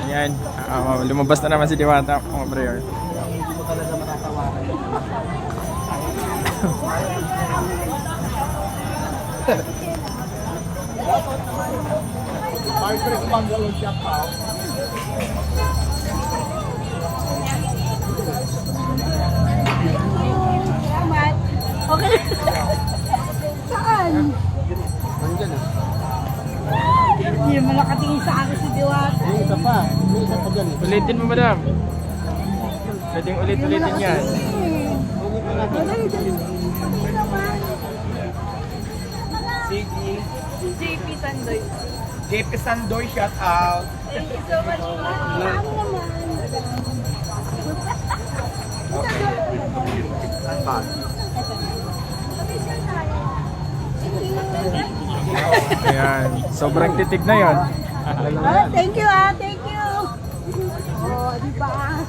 Ayan, lumabas na naman si Diwata, mga prayer. Hindi mo talaga matatawaran. Margaret Mangalong siya pa. Salamat. Okay. Saan? Nandiyan ah. Hindi naman nakatingin sa akin si Diwata. May isa pa. May isa pa dyan. Ulitin mo, madam. Pwedeng ulit-ulitin yan. Ulit na natin. Hindi naman. Sige. JP Sandoy. JP Sandoy, shout out. Thank you so much. Ano naman? Ayan, sobrang titig na yon. Thank you ah, thank you. Oh, di ba?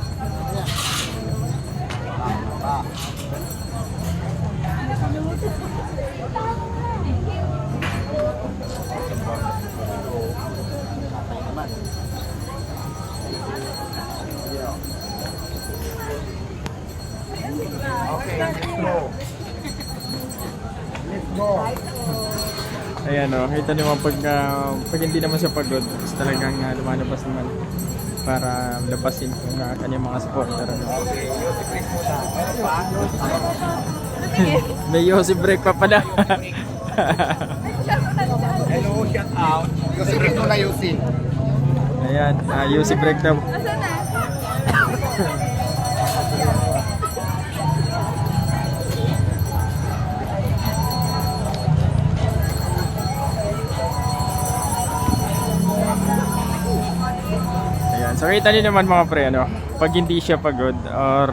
Okay, let's go. Let's go. Ayan o, kita naman pag hindi naman siya pagod, is talagang lumalabas naman para labasin yung kanyang mga supporter. Okay, music break muna. Meron pa? May Yossi break pa pala. Hello, shout out. Music break muna, Yusin. Ayan, Yossi break daw. Asan na? Ayan, so kita niyo naman mga pre, ano, pag hindi siya pagod or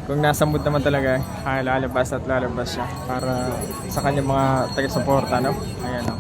kung nasa mood naman talaga, lalabas at lalabas siya para sa kanyang mga taga-suporta, no? Ayan, no?